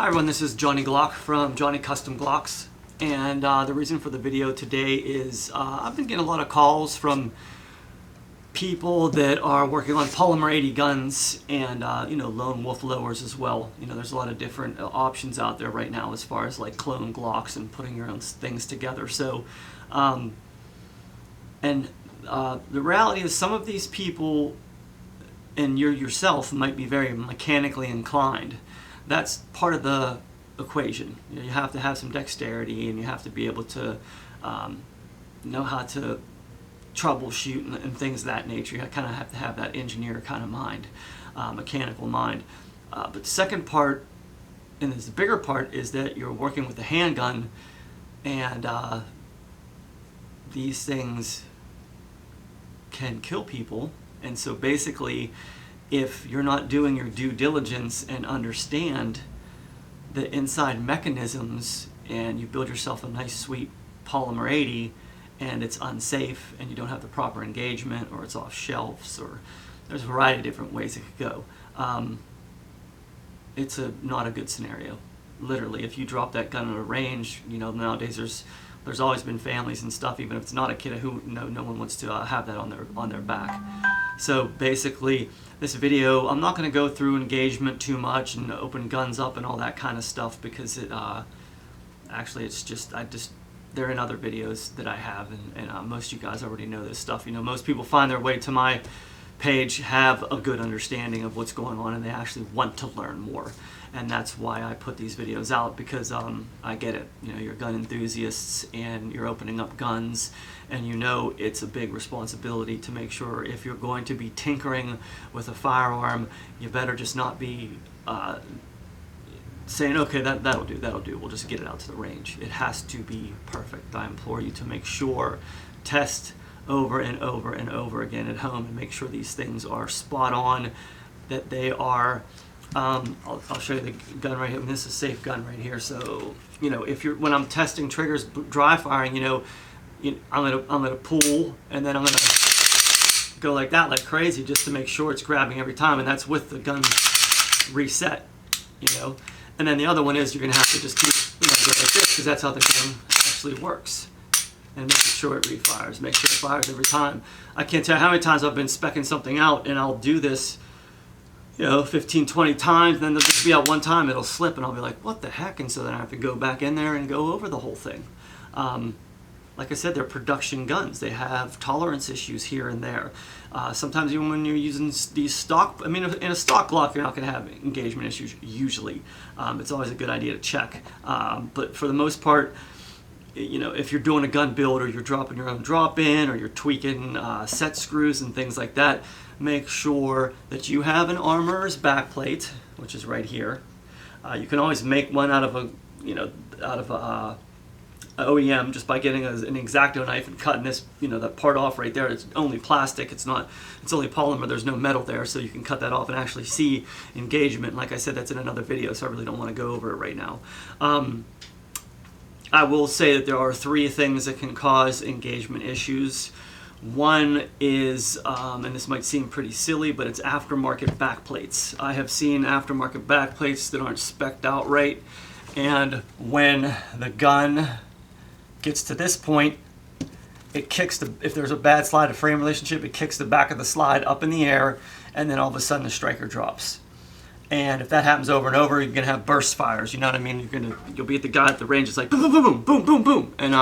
Hi everyone, this is Johnny Glock from Johnny Custom Glocks, and the reason for the video today is I've been getting a lot of calls from people that are working on polymer 80 guns and lone wolf lowers as well. There's a lot of different options out there right now as far as like clone Glocks and putting your own things together. So the reality is some of these people and you yourself might be very mechanically inclined. That's part of the equation. You have to have some dexterity, and you have to be able to know how to troubleshoot and things of that nature. You kind of have to have that engineer kind of mind, mechanical mind. But the second part, and the bigger part, is that you're working with a handgun, and these things can kill people. And so basically, if you're not doing your due diligence and understand the inside mechanisms, and you build yourself a nice sweet polymer 80 and it's unsafe and you don't have the proper engagement, or it's off shelves, or there's a variety of different ways it could go, it's not a good scenario. Literally, if you drop that gun at a range, nowadays there's always been families and stuff, even if it's not a kid, who no one wants to have that on their back. So basically, this video, I'm not going to go through engagement too much and open guns up and all that kind of stuff, because they're in other videos that I have, and most of you guys already know this stuff. Most people find their way to my page have a good understanding of what's going on, and they actually want to learn more. And that's why I put these videos out, because I get it. You're gun enthusiasts and you're opening up guns, and it's a big responsibility to make sure, if you're going to be tinkering with a firearm, you better just not be saying, okay, that'll do, we'll just get it out to the range. It has to be perfect. I implore you to make sure, test over and over and over again at home, and make sure these things are spot on, that they are I'll show you the gun right here. This is a safe gun right here. So when I'm testing triggers, dry firing, I'm gonna pull, and then I'm gonna go like that, like crazy, just to make sure it's grabbing every time, and that's with the gun reset. And then the other one is you're gonna have to just keep go like this, because that's how the gun actually works, and making sure it refires, make sure it fires every time. I can't tell you how many times I've been speccing something out, and I'll do this 15, 20 times, and then there'll just be out one time it'll slip, and I'll be like, what the heck? And so then I have to go back in there and go over the whole thing. Like I said, they're production guns. They have tolerance issues here and there. Sometimes even when you're using these stock, in a stock Glock, you're not going to have engagement issues usually. It's always a good idea to check. But for the most part, if you're doing a gun build, or you're dropping your own drop-in, or you're tweaking set screws and things like that, make sure that you have an armorer's backplate, which is right here. You can always make one out of a OEM just by getting an X-Acto knife and cutting this, that part off right there. It's only plastic. It's only polymer. There's no metal there, so you can cut that off and actually see engagement. Like I said, that's in another video, so I really don't want to go over it right now. I will say that there are 3 things that can cause engagement issues. One is, and this might seem pretty silly, but it's aftermarket backplates. I have seen aftermarket backplates that aren't spec'd out right, and when the gun gets to this point, it kicks if there's a bad slide to frame relationship, it kicks the back of the slide up in the air, and then all of a sudden the striker drops. And if that happens over and over, you're gonna have burst fires. You know what I mean? You'll be at the guy at the range. It's like boom, boom, boom, boom, boom, boom, and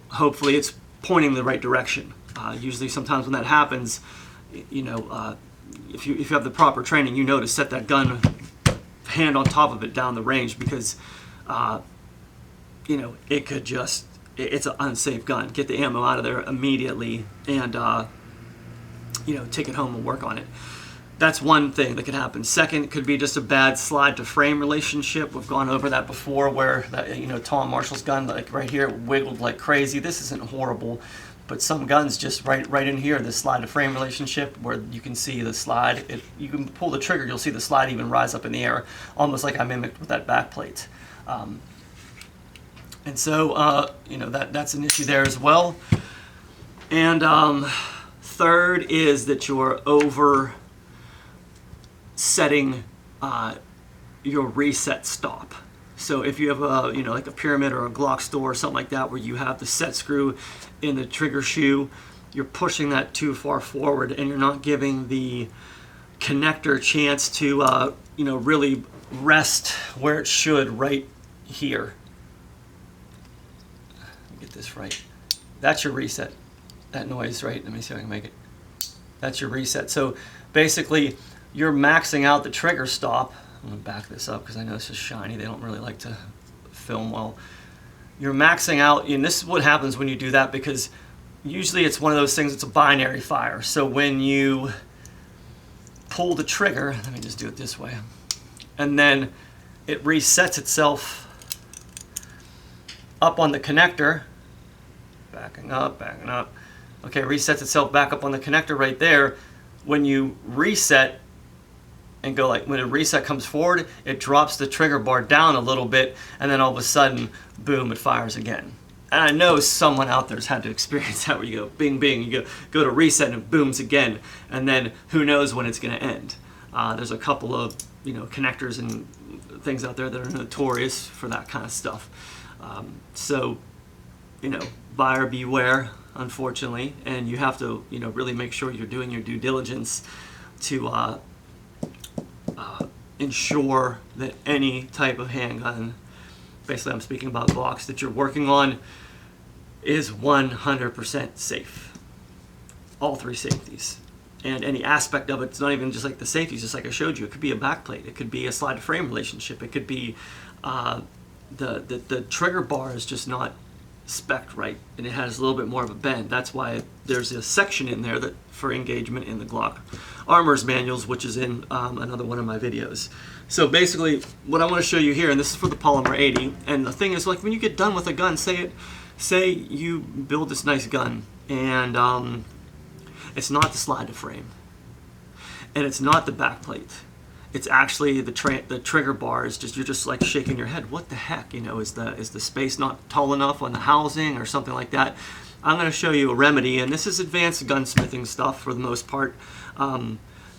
hopefully it's pointing the right direction. Usually, sometimes when that happens, if you have the proper training, to set that gun hand on top of it down the range, because it could it's an unsafe gun. Get the ammo out of there immediately, and take it home and work on it. That's one thing that could happen. Second, it could be just a bad slide to frame relationship. We've gone over that before, where that, Tom Marshall's gun, like right here, wiggled like crazy. This isn't horrible, but some guns just right in here, the slide to frame relationship, where you can see the slide. If you can pull the trigger, you'll see the slide even rise up in the air, almost like I mimicked with that back plate. And so that's an issue there as well. And third is that you're over setting your reset stop. So if you have a, you know, like a Pyramid or a Glock store or something like that, where you have the set screw in the trigger shoe, you're pushing that too far forward and you're not giving the connector a chance to, you know, really rest where it should, right here. Let me get this right. That's your reset. That noise, right? Let me see if I can make it. That's your reset. So basically, you're maxing out the trigger stop. I'm going to back this up because I know this is shiny. They don't really like to film well. You're maxing out, and this is what happens when you do that, because usually it's one of those things, it's a binary fire. So when you pull the trigger, let me just do it this way, and then it resets itself up on the connector, backing up, okay, resets itself back up on the connector right there. When you reset and go, like when a reset comes forward, it drops the trigger bar down a little bit, and then all of a sudden, boom, it fires again. And I know someone out there's had to experience that, where you go bing bing, you go to reset and it booms again, and then who knows when it's going to end. There's a couple of, you know, connectors and things out there that are notorious for that kind of stuff. So, you know, buyer beware, unfortunately, and you have to, you know, really make sure you're doing your due diligence to ensure that any type of handgun, basically I'm speaking about Glocks, that you're working on is 100% safe. All three safeties. And any aspect of it's not even just like the safeties, just like I showed you. It could be a backplate, it could be a slide to frame relationship, it could be the trigger bar is just not spec'd right, and it has a little bit more of a bend. That's why there's a section in there that for engagement in the Glock Armor's manuals, which is in another one of my videos. So basically, what I want to show you here, and this is for the Polymer 80, and the thing is, like when you get done with a gun, say you build this nice gun, and it's not the slide to frame, and it's not the backplate. It's actually the trigger bar is just, you're just like shaking your head. What the heck? You know, is the space not tall enough on the housing or something like that? I'm going to show you a remedy, and this is advanced gunsmithing stuff for the most part.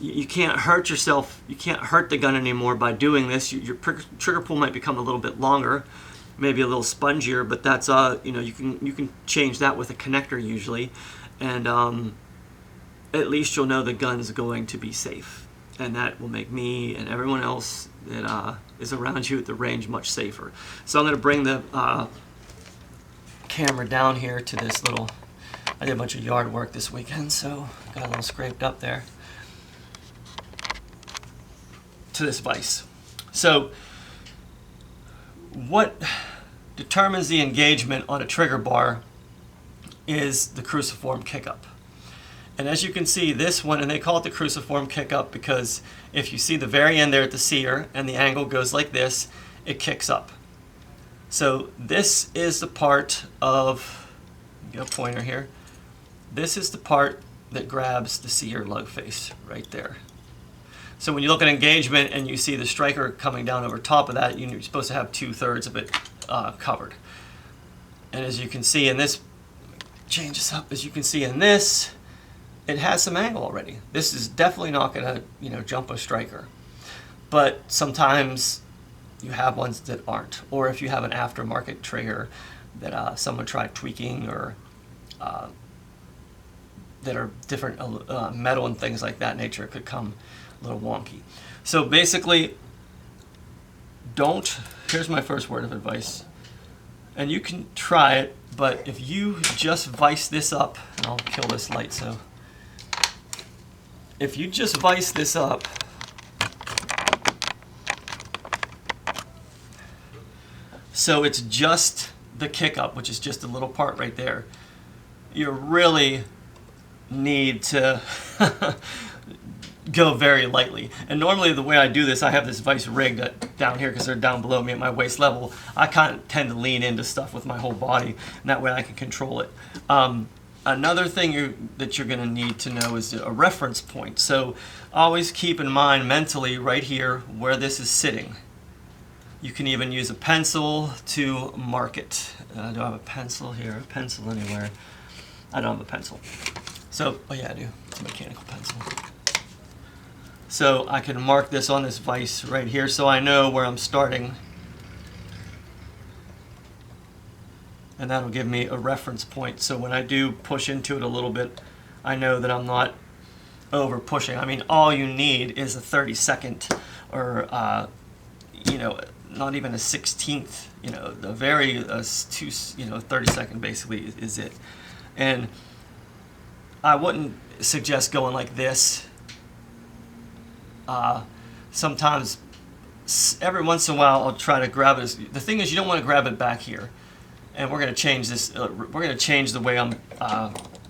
You can't hurt yourself. You can't hurt the gun anymore by doing this. Your trigger pull might become a little bit longer, maybe a little spongier, but that's you know, you can change that with a connector usually, and at least you'll know the gun's going to be safe. And that will make me and everyone else that is around you at the range much safer. So I'm going to bring the camera down here to this little, I did a bunch of yard work this weekend, so got a little scraped up there, to this vise. So what determines the engagement on a trigger bar is the Cruciform kick-up. And as you can see, this one, and they call it the Cruciform kick-up because if you see the very end there at the sear and the angle goes like this, it kicks up. So this is the part of, get a pointer here, this is the part that grabs the sear lug face right there. So when you look at engagement and you see the striker coming down over top of that, you're supposed to have 2/3 of it covered. And as you can see in this, change this up, as you can see in this, it has some angle already. This is definitely not going to, you know, jump a striker. But sometimes you have ones that aren't. Or if you have an aftermarket trigger that someone tried tweaking, or that are different metal and things like that nature, it could come a little wonky. So basically, here's my first word of advice. And you can try it, but if you just vise this up, and I'll kill this light, so if you just vise this up, so it's just the kick up, which is just a little part right there, you really need to go very lightly. And normally the way I do this, I have this vise rigged down here because they're down below me at my waist level. I kind of tend to lean into stuff with my whole body, and that way I can control it. Another thing that you're going to need to know is a reference point. So always keep in mind mentally right here where this is sitting. You can even use a pencil to mark it. Do I have a pencil here? A pencil anywhere? I don't have a pencil. So, oh yeah, I do. It's a mechanical pencil. So I can mark this on this vise right here so I know where I'm starting. And that'll give me a reference point. So when I do push into it a little bit, I know that I'm not over pushing. I mean, all you need is a 32nd or, you know, not even a 16th, you know, the very, 32nd basically is it. And I wouldn't suggest going like this. Sometimes, every once in a while, I'll try to grab it. The thing is, you don't want to grab it back here. And we're going to change this. We're going to change the way I'm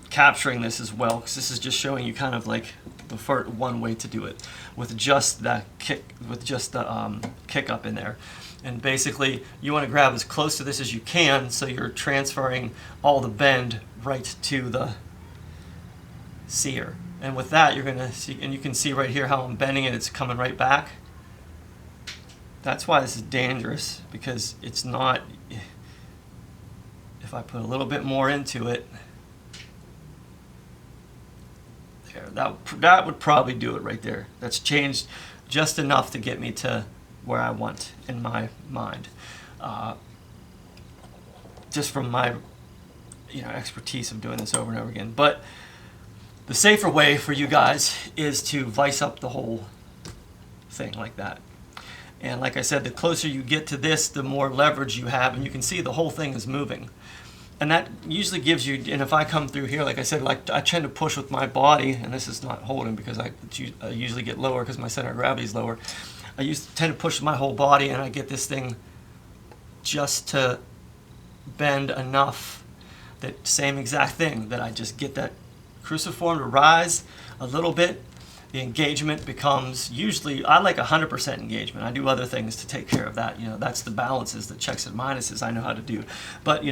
capturing this as well, because this is just showing you kind of like the one way to do it with just that kick, with just the kick up in there. And basically, you want to grab as close to this as you can, so you're transferring all the bend right to the sear. And with that, you're going to see, and you can see right here how I'm bending it. It's coming right back. That's why this is dangerous, because it's not. If I put a little bit more into it, there, that would probably do it right there. That's changed just enough to get me to where I want in my mind, just from my expertise of doing this over and over again. But the safer way for you guys is to vise up the whole thing like that. And like I said, the closer you get to this, the more leverage you have, and you can see the whole thing is moving. And that usually gives you, and if I come through here, like I said, like I tend to push with my body, and this is not holding because I usually get lower because my center of gravity is lower. I tend to push my whole body, and I get this thing just to bend enough, that same exact thing, that I just get that cruciform to rise a little bit. The engagement becomes, usually, I like 100% engagement. I do other things to take care of that. That's the balances, the checks and minuses I know how to do. But,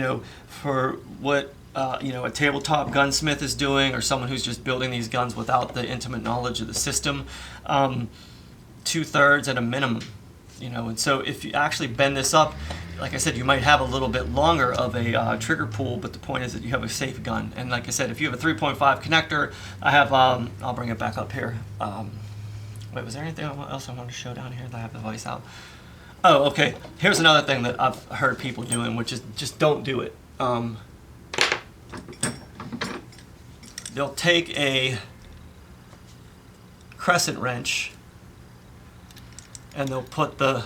for what, a tabletop gunsmith is doing, or someone who's just building these guns without the intimate knowledge of the system, 2/3 at a minimum. And so if you actually bend this up, like I said, you might have a little bit longer of a trigger pull, but the point is that you have a safe gun. And like I said, if you have a 3.5 connector, I have, I'll bring it back up here. Wait, was there anything else I wanted to show down here that I have the vise out? Oh, okay. Here's another thing that I've heard people doing, which is just don't do it. They'll take a crescent wrench and they'll put the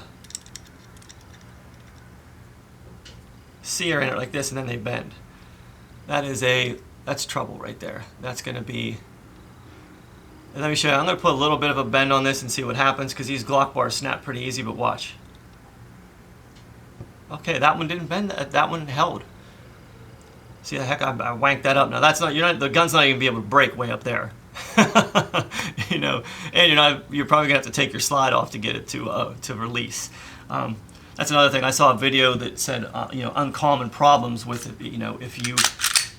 sear in it like this, and then they bend. That's trouble right there. That's going to be, and let me show you, I'm going to put a little bit of a bend on this and see what happens, because these Glock bars snap pretty easy, but watch. Okay, that one didn't bend, that one held. See, the heck, I wanked that up. Now that's not, the gun's not even be able to break way up there. And you're probably gonna have to take your slide off to get it to release. That's another thing. I saw a video that said uncommon problems with it.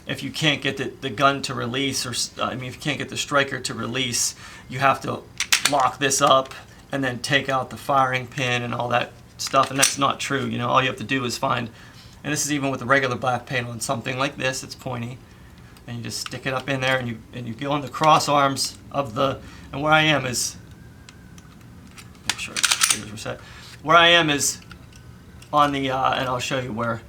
If you can't get the gun to release, or if you can't get the striker to release, you have to lock this up and then take out the firing pin and all that stuff. And that's not true. All you have to do is find, and this is even with the regular black paint on something like this, it's pointy. And you just stick it up in there, and you go on the cross arms of the, and where I am is, make sure the fingers were set. Where I am is on the, and I'll show you where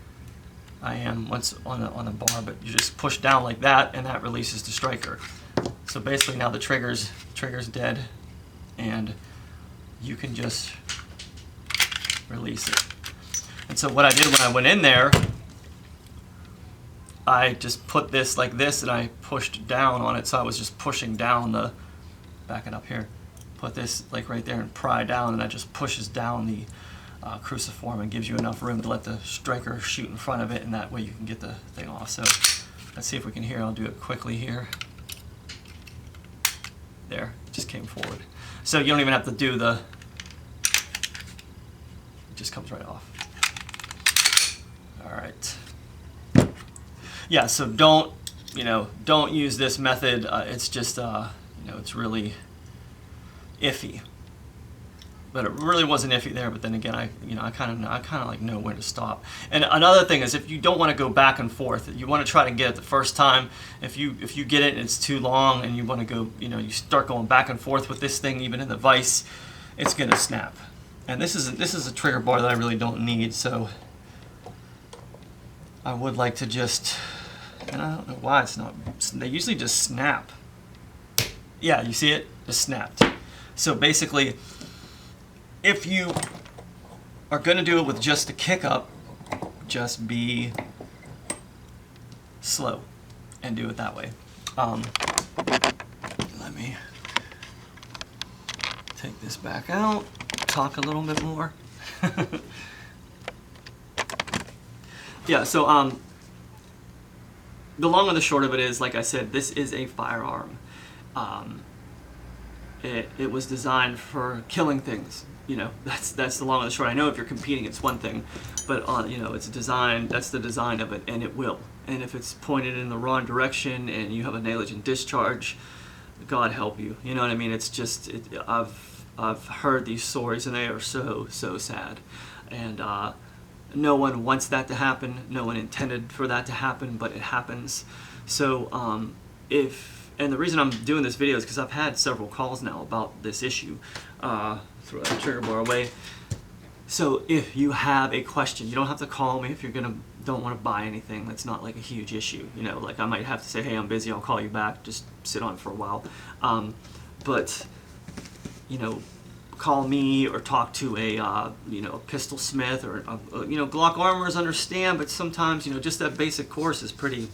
I am once on the bar, but you just push down like that, and that releases the striker. So basically now the trigger's dead, and you can just release it. And so what I did when I went in there, I just put this like this, and I pushed down on it, so I was just pushing down the, back it up here, put this like right there and pry down, and that just pushes down the cruciform and gives you enough room to let the striker shoot in front of it, and that way you can get the thing off. So let's see if we can hear. I'll do it quickly here. There, it just came forward. So you don't even have to do the, it just comes right off. All right. Yeah, so don't use this method. It's just, it's really iffy. but it really wasn't iffy there. But then again, I kind of like know when to stop. And another thing is, if you don't want to go back and forth, you want to try to get it the first time. If you get it and it's too long and you want to go, you start going back and forth with this thing, even in the vise, it's gonna snap. And this is a trigger bar that I really don't need, so I would like to just, and I don't know why it's not, they usually just snap. Yeah, you see it? Just snapped. So basically, if you are going to do it with just a kick up, just be slow and do it that way. Let me take this back out, talk a little bit more. Yeah, so the long and the short of it is, like I said, this is a firearm. It was designed for killing things. That's the long and the short. I know if you're competing, it's one thing, but it's designed. That's the design of it, and it will. And if it's pointed in the wrong direction and you have a negligent discharge, God help you. You know what I mean? It's just I've heard these stories, and they are so sad. And no one wants that to happen. No one intended for that to happen, but it happens. So and the reason I'm doing this video is because I've had several calls now about this issue. Throw that trigger bar away. So if you have a question, you don't have to call me if you're don't want to buy anything. That's not like a huge issue. Like I might have to say, hey, I'm busy, I'll call you back. Just sit on it for a while. But call me or talk to a pistol smith or Glock armors understand, but sometimes just that basic course is pretty.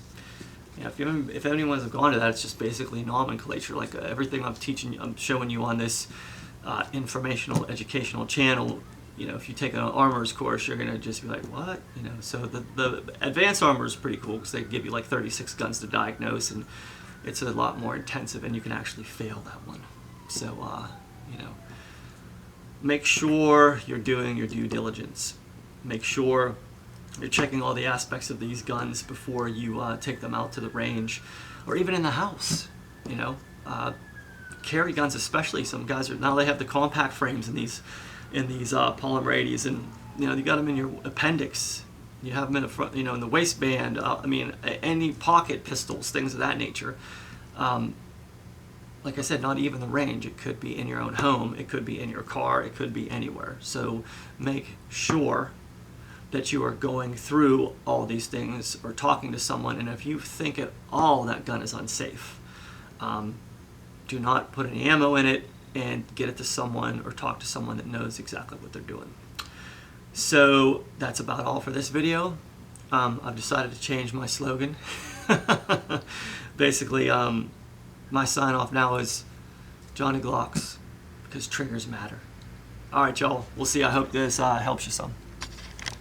If anyone's gone to that, it's just basically nomenclature. Like everything I'm showing you on this informational, educational channel. If you take an armor's course, you're gonna just be like, what? So the advanced armor is pretty cool because they give you like 36 guns to diagnose, and it's a lot more intensive, and you can actually fail that one. So make sure you're doing your due diligence. Make sure you're checking all the aspects of these guns before you take them out to the range, or even in the house. Carry guns, especially some guys now they have the compact frames in these polymer 80s, and you got them in your appendix. You have them in the front, in the waistband. Any pocket pistols, things of that nature. Like I said, not even the range. It could be in your own home. It could be in your car. It could be anywhere. So make sure that you are going through all these things or talking to someone. And if you think at all that gun is unsafe, do not put any ammo in it and get it to someone or talk to someone that knows exactly what they're doing. So that's about all for this video. I've decided to change my slogan. Basically, my sign off now is Johnny Glocks, because triggers matter. All right, y'all. We'll see. I hope this helps you some.